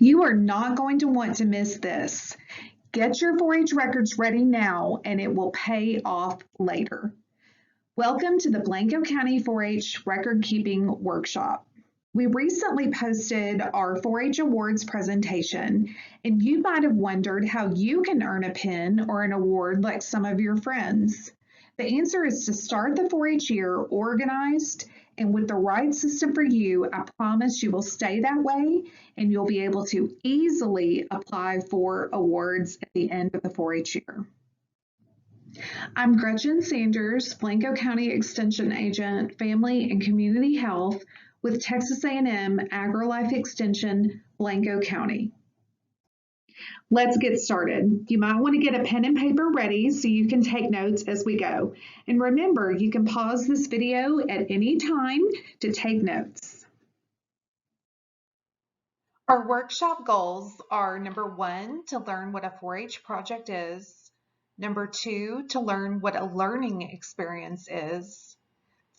You are not going to want to miss this. Get your 4-H records ready now and it will pay off later. Welcome to the Blanco County 4-H Record Keeping Workshop. We recently posted our 4-H Awards presentation, and you might have wondered how you can earn a pin or an award like some of your friends. The answer is to start the 4-H year organized, and with the right system for you, I promise you will stay that way and you'll be able to easily apply for awards at the end of the 4-H year. I'm Gretchen Sanders, Blanco County Extension Agent, Family and Community Health with Texas A&M AgriLife Extension, Blanco County. Let's get started. You might want to get a pen and paper ready so you can take notes as we go. And remember, you can pause this video at any time to take notes. Our workshop goals are number 1, to learn what a 4-H project is. Number 2, to learn what a learning experience is.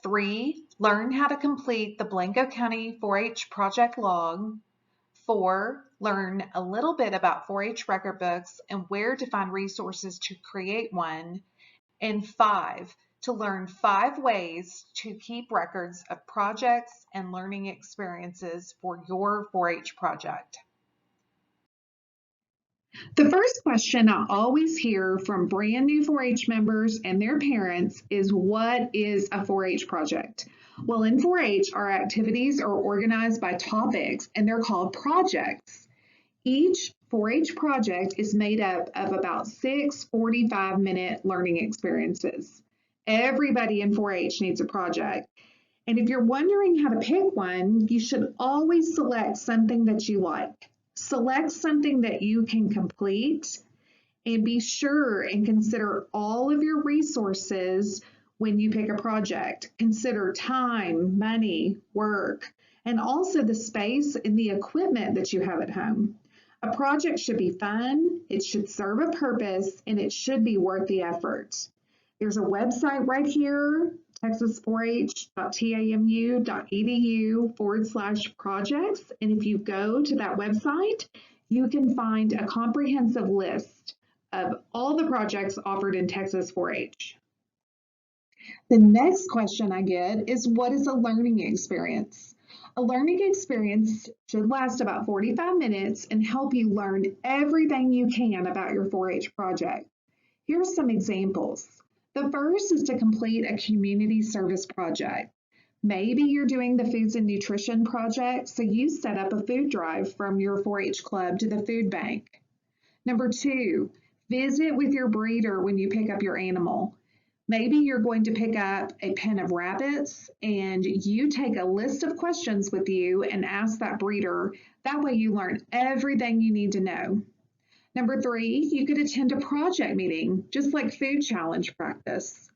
3, learn how to complete the Blanco County 4-H project log. 4, learn a little bit about 4-H record books and where to find resources to create one. And 5, to learn 5 ways to keep records of projects and learning experiences for your 4-H project. The first question I always hear from brand new 4-H members and their parents is, what is a 4-H project? Well, in 4-H, our activities are organized by topics and they're called projects. Each 4-H project is made up of about 6 45-minute learning experiences. Everybody in 4-H needs a project. And if you're wondering how to pick one, you should always select something that you like. Select something that you can complete and be sure and consider all of your resources when you pick a project. Consider time, money, work, and also the space and the equipment that you have at home. A project should be fun, it should serve a purpose, and it should be worth the effort. There's a website right here, texas4h.tamu.edu/projects. And if you go to that website, you can find a comprehensive list of all the projects offered in Texas 4-H. The next question I get is, what is a learning experience? A learning experience should last about 45 minutes and help you learn everything you can about your 4-H project. Here's some examples. The first is to complete a community service project. Maybe you're doing the foods and nutrition project, so you set up a food drive from your 4-H club to the food bank. Number 2, visit with your breeder when you pick up your animal. Maybe you're going to pick up a pen of rabbits and you take a list of questions with you and ask that breeder. That way you learn everything you need to know. Number 3, you could attend a project meeting, just like food challenge practice.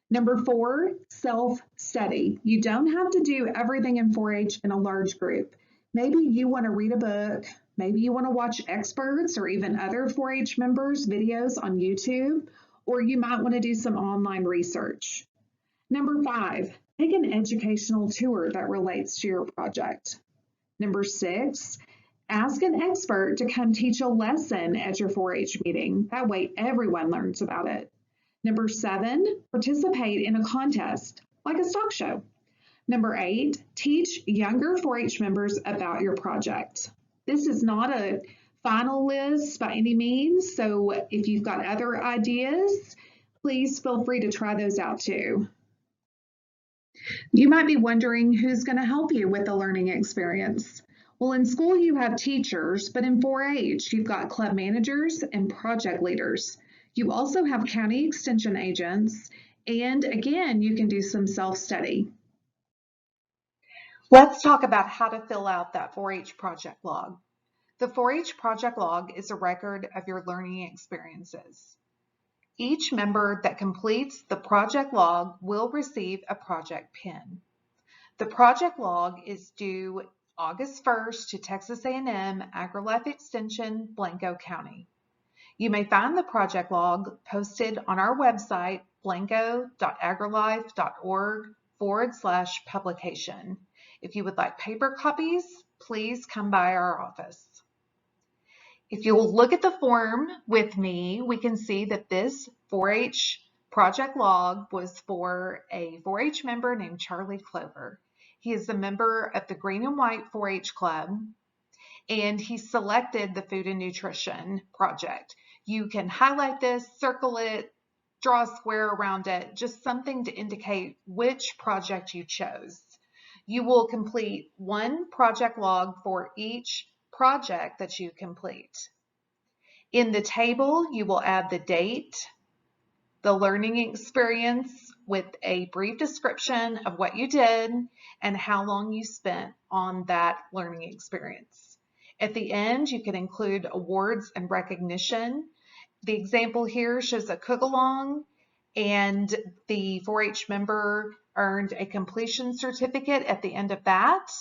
Number 4, self-study. You don't have to do everything in 4-H in a large group. Maybe you want to read a book, maybe you want to watch experts or even other 4-H members' videos on YouTube, or you might want to do some online research. Number 5, take an educational tour that relates to your project. Number 6, ask an expert to come teach a lesson at your 4-H meeting. That way everyone learns about it. Number 7, participate in a contest, like a stock show. Number 8, teach younger 4-H members about your project. This is not a final list by any means, so if you've got other ideas, please feel free to try those out too. You might be wondering who's going to help you with the learning experience. Well, in school you have teachers, but in 4-H you've got club managers and project leaders. You also have county extension agents, and again, you can do some self-study. Let's talk about how to fill out that 4-H project log. The 4-H project log is a record of your learning experiences. Each member that completes the project log will receive a project pin. The project log is due August 1st to Texas A&M AgriLife Extension, Blanco County. You may find the project log posted on our website, blanco.agrilife.org/publication. If you would like paper copies, please come by our office. If you'll look at the form with me, we can see that this 4-H project log was for a 4-H member named Charlie Clover. He is a member of the Green and White 4-H Club, and he selected the food and nutrition project. You can highlight this, circle it, draw a square around it, just something to indicate which project you chose. You will complete one project log for each project that you complete. In the table, you will add the date, the learning experience with a brief description of what you did and how long you spent on that learning experience. At the end, you can include awards and recognition. The example here shows a cook-along, and the 4-H member earned a completion certificate at the end of that.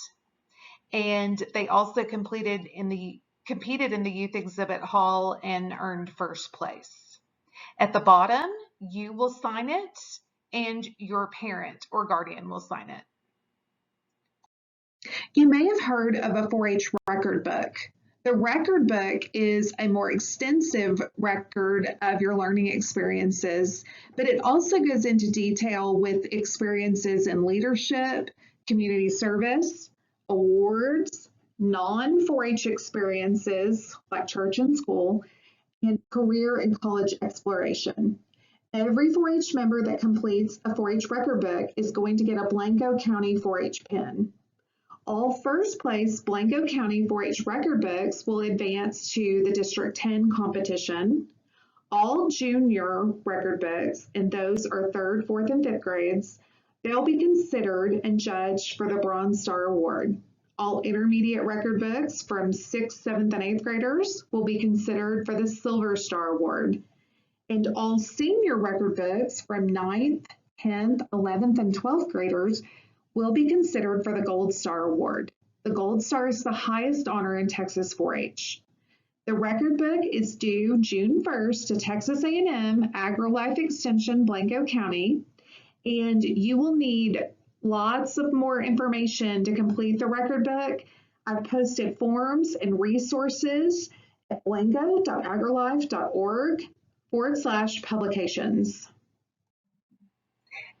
And they also competed in the youth exhibit hall and earned first place. At the bottom, you will sign it and your parent or guardian will sign it. You may have heard of a 4-H record book. The record book is a more extensive record of your learning experiences, but it also goes into detail with experiences in leadership, community service, awards, non-4-H experiences like church and school, and career and college exploration. Every 4-H member that completes a 4-H record book is going to get a Blanco County 4-H pin. All first place Blanco County 4-H record books will advance to the District 10 competition. All junior record books, and those are 3rd, 4th, and 5th grades, they'll be considered and judged for the Bronze Star Award. All intermediate record books from 6th, 7th, and 8th graders will be considered for the Silver Star Award. And all senior record books from 9th, 10th, 11th, and 12th graders will be considered for the Gold Star Award. The Gold Star is the highest honor in Texas 4-H. The record book is due June 1st to Texas A&M AgriLife Extension, Blanco County, and you will need lots of more information to complete the record book. I've posted forms and resources at blanco.agrilife.org/publications.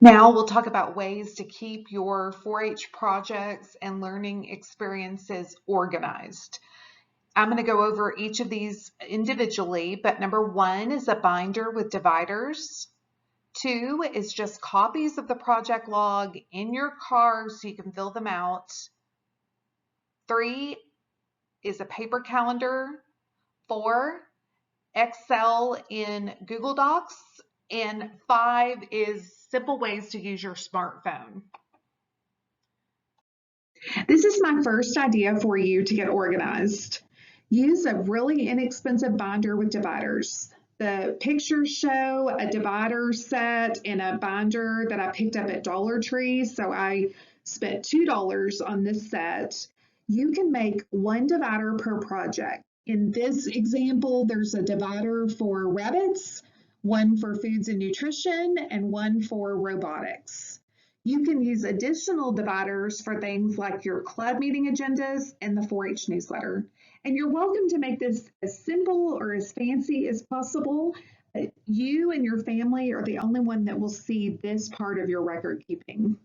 Now we'll talk about ways to keep your 4-H projects and learning experiences organized. I'm going to go over each of these individually, but number 1 is a binder with dividers. 2 is just copies of the project log in your car so you can fill them out. 3 is a paper calendar. 4, Excel in Google Docs. And 5 is simple ways to use your smartphone. This is my first idea for you to get organized. Use a really inexpensive binder with dividers. The pictures show a divider set in a binder that I picked up at Dollar Tree, so I spent $2 on this set. You can make one divider per project. In this example, there's a divider for rabbits, one for foods and nutrition, and one for robotics. You can use additional dividers for things like your club meeting agendas and the 4-H newsletter. And you're welcome to make this as simple or as fancy as possible. You and your family are the only one that will see this part of your record keeping.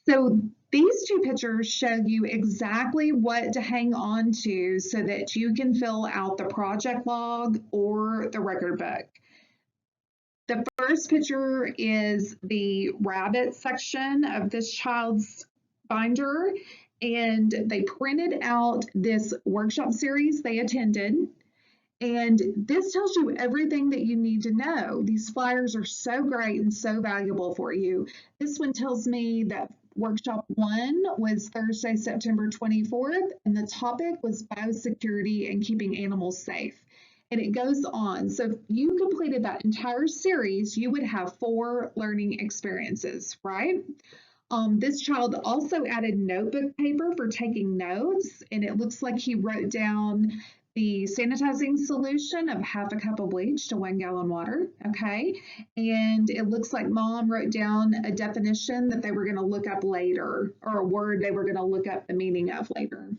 So these 2 pictures show you exactly what to hang on to so that you can fill out the project log or the record book. The first picture is the rabbit section of this child's binder, and they printed out this workshop series they attended. And this tells you everything that you need to know. These flyers are so great and so valuable for you. This one tells me that workshop 1 was Thursday, September 24th, and the topic was biosecurity and keeping animals safe. And it goes on. So if you completed that entire series, you would have 4 learning experiences, right? This child also added notebook paper for taking notes, and it looks like he wrote down the sanitizing solution of 1/2 cup of bleach to 1 gallon water, okay? And it looks like mom wrote down a definition that they were going to look up later, or a word they were going to look up the meaning of later.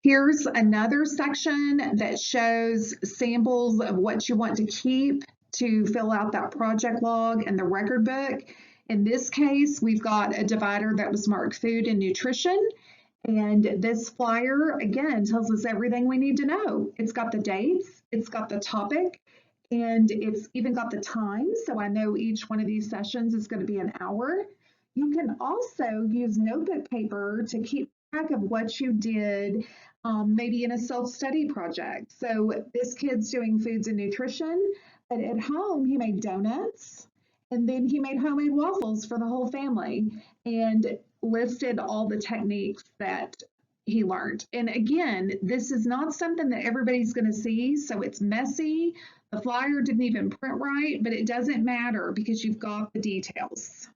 Here's another section that shows samples of what you want to keep to fill out that project log and the record book. In this case, we've got a divider that was marked food and nutrition. And this flyer, again, tells us everything we need to know. It's got the dates, it's got the topic, and it's even got the time. So I know each one of these sessions is going to be an hour. You can also use notebook paper to keep track of what you did, maybe in a self-study project. So this kid's doing foods and nutrition, but at home he made donuts, and then he made homemade waffles for the whole family and listed all the techniques that he learned. And again, this is not something that everybody's going to see, so it's messy. The flyer didn't even print right, but it doesn't matter because you've got the details.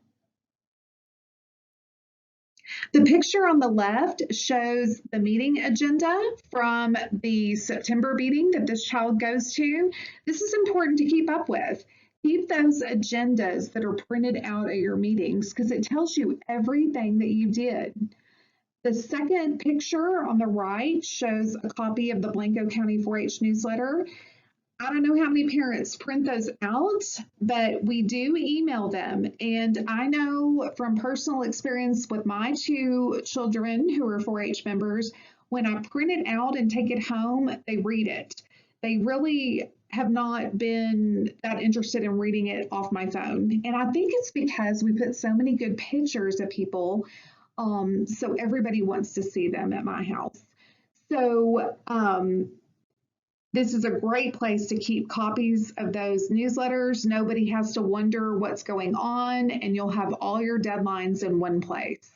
The picture on the left shows the meeting agenda from the September meeting that this child goes to. This is important to keep up with. Keep those agendas that are printed out at your meetings because it tells you everything that you did. The second picture on the right shows a copy of the Blanco County 4-H newsletter. I don't know how many parents print those out, but we do email them. And I know from personal experience with my two children who are 4-H members, when I print it out and take it home, they read it. They really have not been that interested in reading it off my phone. And I think it's because we put so many good pictures of people, so everybody wants to see them at my house. So, this is a great place to keep copies of those newsletters. Nobody has to wonder what's going on, and you'll have all your deadlines in one place.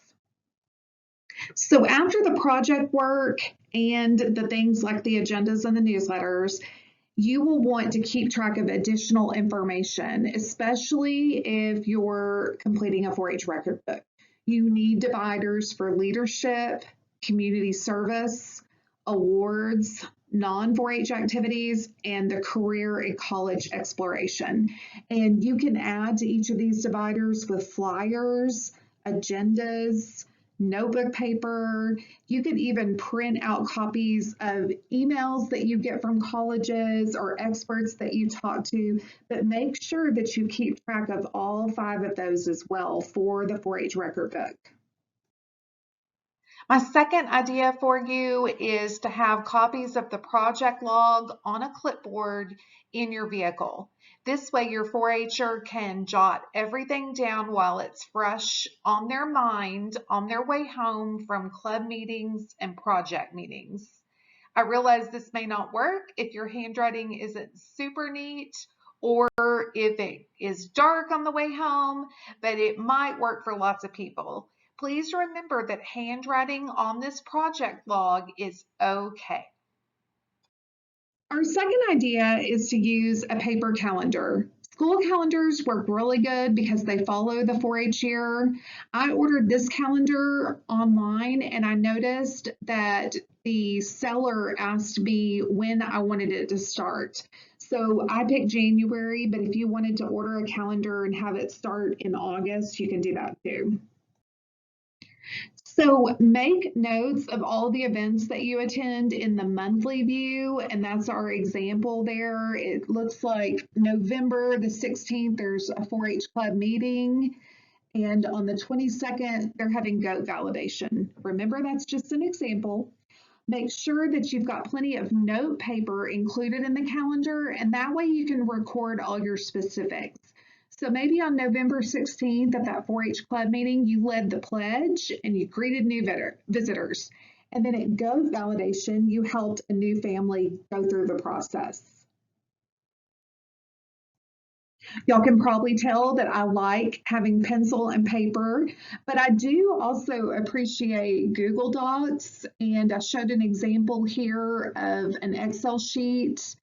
So after the project work and the things like the agendas and the newsletters, you will want to keep track of additional information, especially if you're completing a 4-H record book. You need dividers for leadership, community service, awards, non-4-H activities, and the career and college exploration. And you can add to each of these dividers with flyers, agendas, notebook paper. You could even print out copies of emails that you get from colleges or experts that you talk to, but make sure that you keep track of all 5 of those as well for the 4-H record book. My second idea for you is to have copies of the project log on a clipboard in your vehicle. This way your 4-H'er can jot everything down while it's fresh on their mind on their way home from club meetings and project meetings. I realize this may not work if your handwriting isn't super neat or if it is dark on the way home, but it might work for lots of people. Please remember that handwriting on this project log is okay. Our second idea is to use a paper calendar. School calendars work really good because they follow the 4-H year. I ordered this calendar online and I noticed that the seller asked me when I wanted it to start. So I picked January, but if you wanted to order a calendar and have it start in August, you can do that too. So make notes of all the events that you attend in the monthly view, and that's our example there. It looks like November the 16th, there's a 4-H club meeting, and on the 22nd, they're having goat validation. Remember, that's just an example. Make sure that you've got plenty of note paper included in the calendar, and that way you can record all your specifics. So maybe on November 16th at that 4-H club meeting, you led the pledge and you greeted new visitors. And then at goat validation, you helped a new family go through the process. Y'all can probably tell that I like having pencil and paper, but I do also appreciate Google Docs, and I showed an example here of an Excel sheet,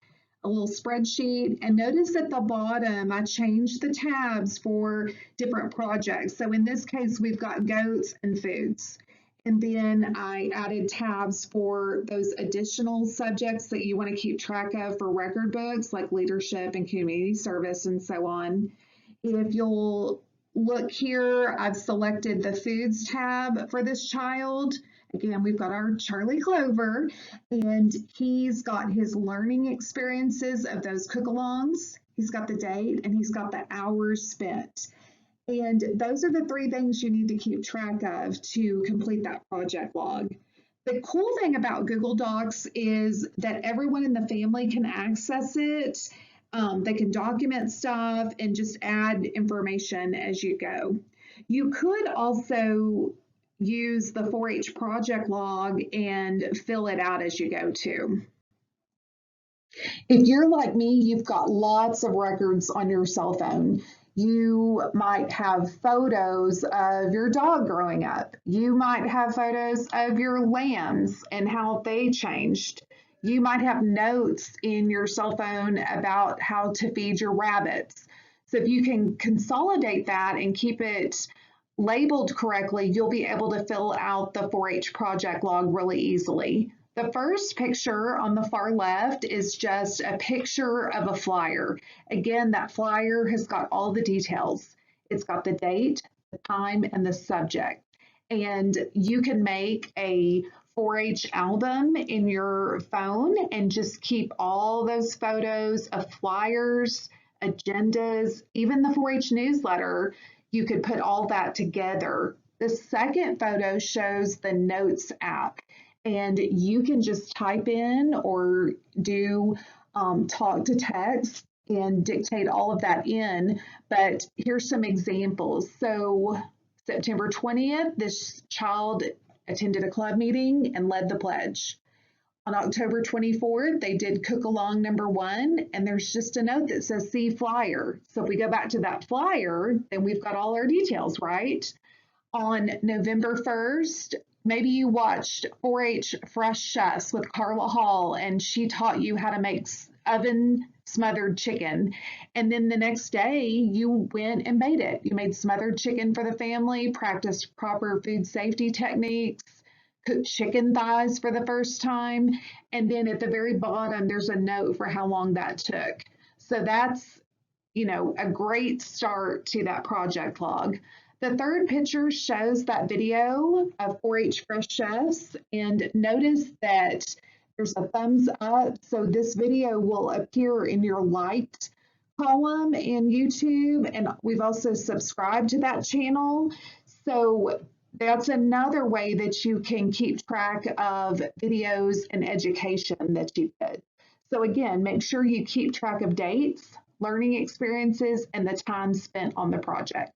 a little spreadsheet, and notice at the bottom I changed the tabs for different projects. So in this case, we've got goats and foods. And then I added tabs for those additional subjects that you want to keep track of for record books, like leadership and community service and so on. If you'll look here, I've selected the foods tab for this child. Again, we've got our Charlie Clover, and he's got his learning experiences of those cook-alongs. He's got the date, and he's got the hours spent. And those are the three things you need to keep track of to complete that project log. The cool thing about Google Docs is that everyone in the family can access it. They can document stuff and just add information as you go. You could also use the 4-H project log and fill it out as you go too. If you're like me, you've got lots of records on your cell phone. You might have photos of your dog growing up. You might have photos of your lambs and how they changed. You might have notes in your cell phone about how to feed your rabbits. So if you can consolidate that and keep it labeled correctly, you'll be able to fill out the 4-H project log really easily. The first picture on the far left is just a picture of a flyer. Again, that flyer has got all the details. It's got the date, the time, and the subject. And you can make a 4-H album in your phone and just keep all those photos of flyers, agendas, even the 4-H newsletter. You could put all that together. The second photo shows the Notes app, and you can just type in or do talk to text and dictate all of that in. But here's some examples. So September 20th, this child attended a club meeting and led the pledge. On October 24th, they did cook along number 1, and there's just a note that says see flyer. So if we go back to that flyer, then we've got all our details, right? On November 1st, maybe you watched 4-H Fresh Chefs with Carla Hall, and she taught you how to make oven smothered chicken. And then the next day, you went and made it. You made smothered chicken for the family, practiced proper food safety techniques, cooked chicken thighs for the first time. And then at the very bottom, there's a note for how long that took. So that's, a great start to that project log. The third picture shows that video of 4-H Fresh Chefs, and notice that there's a thumbs up. So this video will appear in your liked column in YouTube, and we've also subscribed to that channel. So that's another way that you can keep track of videos and education that you did. So again, make sure you keep track of dates, learning experiences, and the time spent on the project.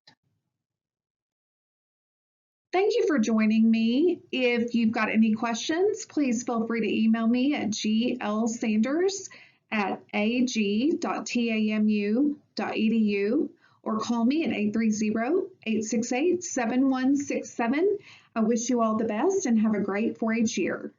Thank you for joining me. If you've got any questions, please feel free to email me at glsanders@ag.tamu.edu or call me at 830-868-7167. I wish you all the best and have a great 4-H year.